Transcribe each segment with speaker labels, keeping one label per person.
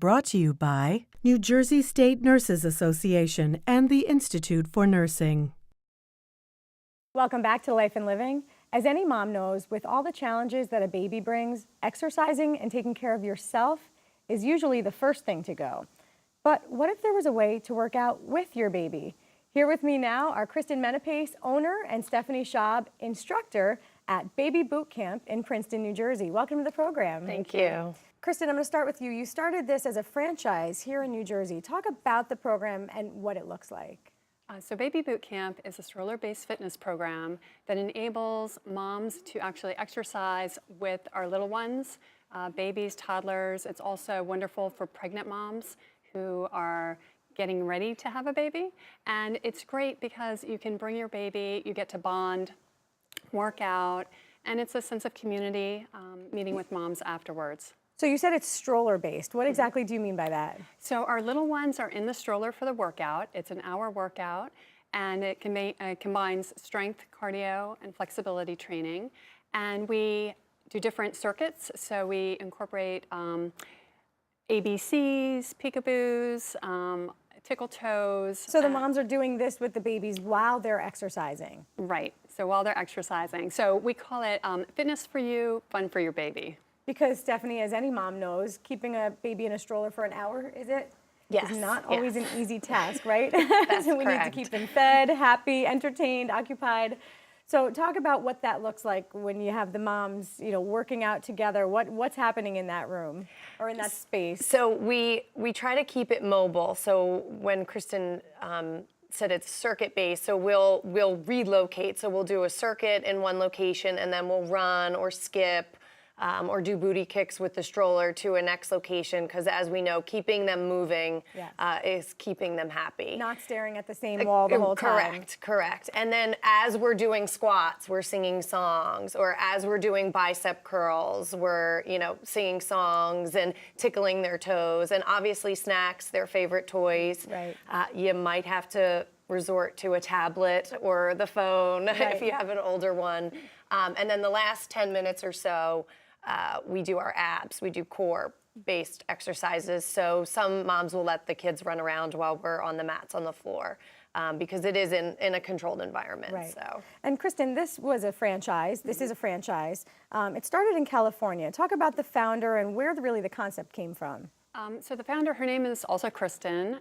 Speaker 1: brought to you by New Jersey State Nurses Association and the Institute for Nursing.
Speaker 2: Welcome back to Life and Living. As any mom knows, with all the challenges that a baby brings, exercising and taking care of yourself is usually the first thing to go. But what if there was a way to work out with your baby? Here with me now are Kristin Menapace, owner, and Stephanie Schaub, instructor at Baby Boot Camp in Princeton, New Jersey. Welcome to the program.
Speaker 3: Thank you.
Speaker 2: Kristin, I'm going to start with you. You started this as a franchise here in New Jersey. Talk about the program and what it looks like.
Speaker 3: So Baby Boot Camp is a stroller-based fitness program that enables moms to actually exercise with our little ones, babies, toddlers. It's also wonderful for pregnant moms who are getting ready to have a baby. And it's great because you can bring your baby, you get to bond, work out, and it's a sense of community, meeting with moms afterwards.
Speaker 2: So you said it's stroller-based. What exactly do you mean by that?
Speaker 3: So our little ones are in the stroller for the workout. It's an hour workout, and it combines strength, cardio, and flexibility training. And we do different circuits. So we incorporate ABCs, peekaboos, tickle toes.
Speaker 2: So the moms are doing this with the babies while they're exercising.
Speaker 3: Right, so while they're exercising. So we call it fitness for you, fun for your baby.
Speaker 2: Because Stephanie, as any mom knows, keeping a baby in a stroller for an hour, is not always an easy task, right?
Speaker 3: That's
Speaker 2: So we need to keep them fed, happy, entertained, occupied. So talk about what that looks like when you have the moms, working out together. What's happening in that room or in that space?
Speaker 4: So we try to keep it mobile. So when Kristin said it's circuit-based, so we'll relocate. So we'll do a circuit in one location, and then we'll run or skip or do booty kicks with the stroller to a next location, because as we know, keeping them moving is keeping them happy.
Speaker 2: Not staring at the same wall the whole time.
Speaker 4: Correct. And then as we're doing squats, we're singing songs, or as we're doing bicep curls, we're singing songs and tickling their toes, and obviously snacks, their favorite toys.
Speaker 2: Right.
Speaker 4: You might have to resort to a tablet or the phone if you have an older one. And then the last 10 minutes or so, we do our abs. We do core-based exercises. So some moms will let the kids run around while we're on the mats on the floor, because it is in a controlled environment.
Speaker 2: Right.
Speaker 4: So.
Speaker 2: And Kristin, this was a franchise. This is a franchise. It started in California. Talk about the founder and where really the concept came from.
Speaker 3: So the founder, her name is also Kristin.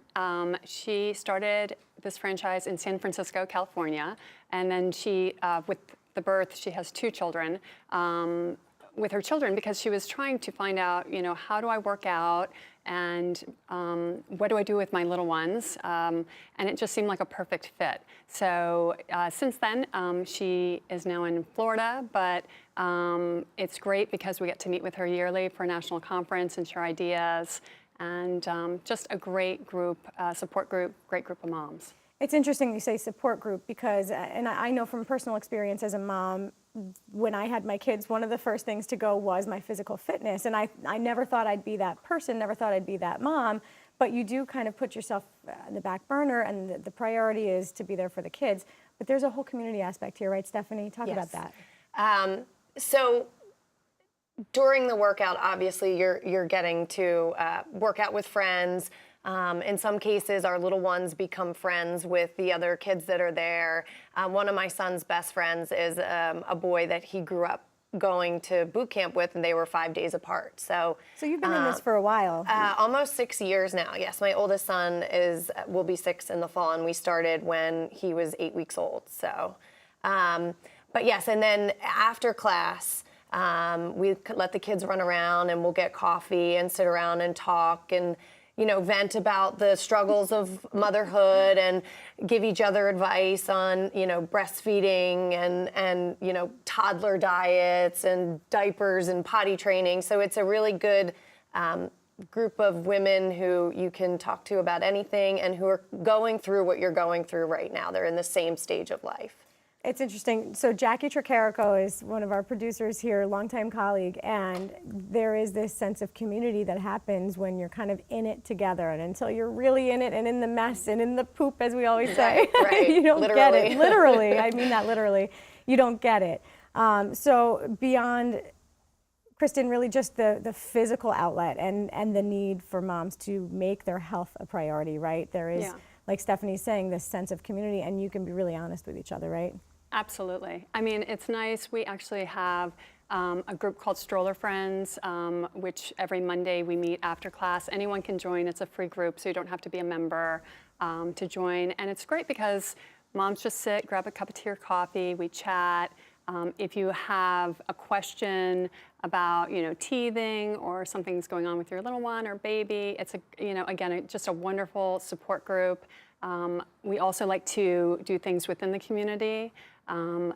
Speaker 3: She started this franchise in San Francisco, California, and then she, with the birth, she has 2 children. With her children, because she was trying to find out, how do I work out, and what do I do with my little ones, and it just seemed like a perfect fit. So since then, she is now in Florida, but it's great because we get to meet with her yearly for a national conference and share ideas, and just a great group, support group, great group of moms. It's
Speaker 2: interesting you say support group because, and I know from personal experience as a mom, when I had my kids, one of the first things to go was my physical fitness. And I never thought I'd be that person, never thought I'd be that mom, but you do kind of put yourself in the back burner, and the priority is to be there for the kids. But there's a whole community aspect here, right, Stephanie? Talk about that.
Speaker 4: So during the workout, obviously, you're getting to work out with friends. In some cases, our little ones become friends with the other kids that are there. One of my son's best friends is a boy that he grew up going to boot camp with, and they were 5 days apart. So
Speaker 2: you've been in this for a while.
Speaker 4: Almost 6 years now. Yes, my oldest son will be 6 in the fall, and we started when he was 8 weeks old. So, but yes, and then after class, we let the kids run around, and we'll get coffee and sit around and talk and vent about the struggles of motherhood and give each other advice on, breastfeeding and toddler diets and diapers and potty training. So it's a really good group of women who you can talk to about anything and who are going through what you're going through right now. They're in the same stage of life.
Speaker 2: It's interesting. So Jackie Tricarico is one of our producers here, longtime colleague, and there is this sense of community that happens when you're kind of in it together, and until you're really in it and in the mess and in the poop, as we always say,
Speaker 4: right.
Speaker 2: You don't get it. Literally, I mean that literally. You don't get it. So beyond Kristin, really just the physical outlet and the need for moms to make their health a priority, right? There is, like Stephanie's saying, this sense of community, and you can be really honest with each other, right?
Speaker 3: Absolutely. I mean, it's nice. We actually have a group called Stroller Friends, which every Monday we meet after class. Anyone can join. It's a free group, so you don't have to be a member to join. And it's great because moms just sit, grab a cup of tea or coffee, we chat. If you have a question about, teething or something's going on with your little one or baby, it's again, just a wonderful support group. We also like to do things within the community.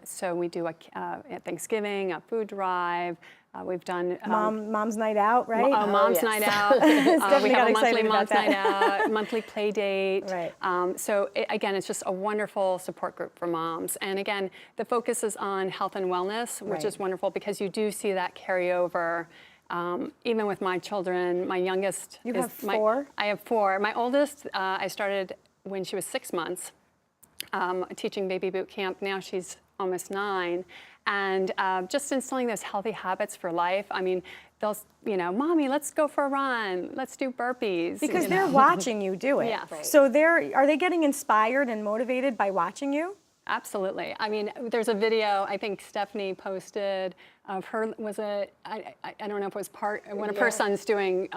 Speaker 3: So we do at Thanksgiving, a food drive. We've done
Speaker 2: Mom's Night Out, right?
Speaker 3: Mom's Night Out. We have a monthly Mom's Night Out, monthly play date.
Speaker 2: Right.
Speaker 3: So again, it's just a wonderful support group for moms. And again, the focus is on health and wellness, which is wonderful because you do see that carry over. Even with my children, my youngest.
Speaker 2: You have four?
Speaker 3: I have four. My oldest, I started when she was 6 months, teaching baby boot camp. Now she's almost 9. And just instilling those healthy habits for life. I mean, they'll, Mommy, let's go for a run. Let's do burpees.
Speaker 2: Because they're watching you do it.
Speaker 3: Yeah. Right.
Speaker 2: So are they getting inspired and motivated by watching you?
Speaker 3: Absolutely. I mean, there's a video I think Stephanie posted of her, I don't know if it was one of her sons doing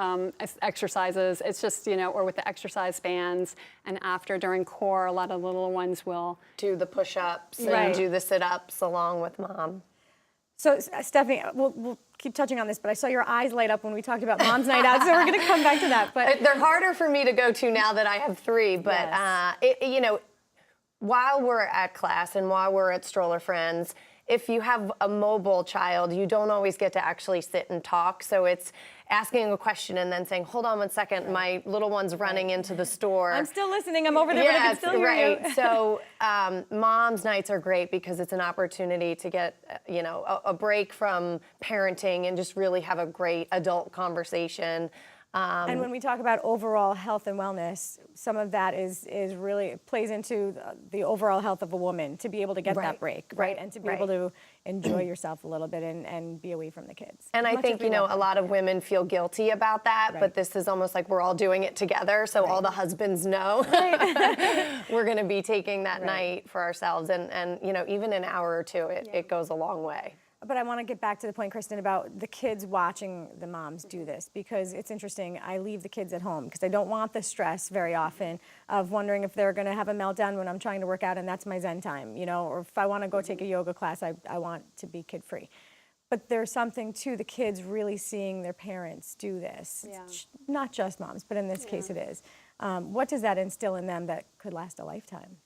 Speaker 3: exercises. It's just, or with the exercise bands. And during core, a lot of little ones will
Speaker 4: do the push-ups and do the sit-ups along with mom.
Speaker 2: So Stephanie, we'll keep touching on this, but I saw your eyes light up when we talked about Mom's Night Out, so we're going to come back to that. But
Speaker 4: they're harder for me to go to now that I have 3, but while we're at class and while we're at Stroller Friends, if you have a mobile child, you don't always get to actually sit and talk. So it's asking a question and then saying, hold on one second, my little one's running into the store.
Speaker 2: I'm still listening, I'm over there, but I can still hear you.
Speaker 4: So mom's nights are great because it's an opportunity to get, a break from parenting and just really have a great adult conversation.
Speaker 2: And when we talk about overall health and wellness, some of that is really plays into the overall health of a woman to be able to get that break, right? And to be able to enjoy yourself a little bit and be away from the kids.
Speaker 4: And I think, a lot of women feel guilty about that, but this is almost like we're all doing it together, so all the husbands know we're going to be taking that night for ourselves. And even an hour or two, it goes a long way.
Speaker 2: But I want to get back to the point, Kristin, about the kids watching the moms do this, because it's interesting. I leave the kids at home because I don't want the stress very often of wondering if they're going to have a meltdown when I'm trying to work out and that's my zen time, or if I want to go take a yoga class, I want to be kid-free. But there's something to the kids really seeing their parents do this.
Speaker 3: Yeah.
Speaker 2: Not just moms, but in this case it is. What does that instill in them that could last a lifetime?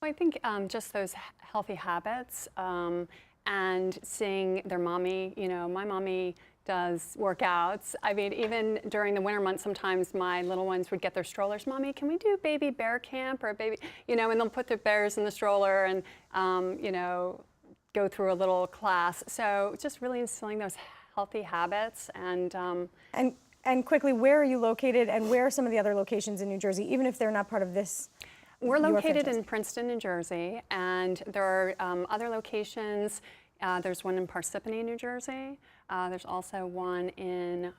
Speaker 3: Well, I think just those healthy habits. And seeing their mommy, my mommy does workouts. I mean, even during the winter months, sometimes my little ones would get their strollers. Mommy, can we do baby bear camp or baby, and they'll put their bears in the stroller and, go through a little class. So just really instilling those healthy habits
Speaker 2: And quickly, where are you located and where are some of the other locations in New Jersey, even if they're not part of this?
Speaker 3: We're located in Princeton, New Jersey, and there are other locations. There's one in Parsippany, New Jersey. There's also one in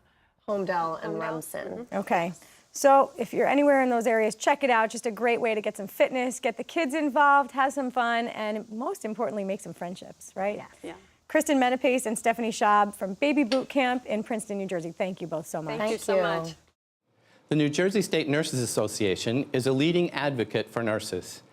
Speaker 4: Homedale and Rumson.
Speaker 2: Mm-hmm. Okay. So if you're anywhere in those areas, check it out. Just a great way to get some fitness, get the kids involved, have some fun, and most importantly, make some friendships, right?
Speaker 3: Yeah.
Speaker 2: Kristin Menapace and Stephanie Schaub from Baby Boot Camp in Princeton, New Jersey. Thank you both so much.
Speaker 3: Thank you so much.
Speaker 5: The New Jersey State Nurses Association is a leading advocate for nurses.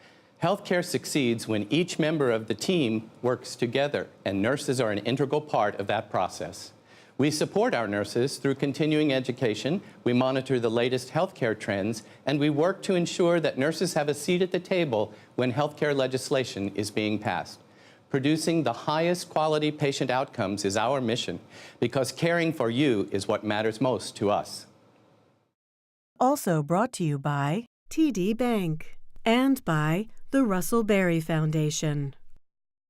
Speaker 5: Healthcare succeeds when each member of the team works together, and nurses are an integral part of that process. We support our nurses through continuing education, we monitor the latest healthcare trends, and we work to ensure that nurses have a seat at the table when healthcare legislation is being passed. Producing the highest quality patient outcomes is our mission, because caring for you is what matters most to us.
Speaker 1: Also brought to you by TD Bank and by the Russell Berry Foundation.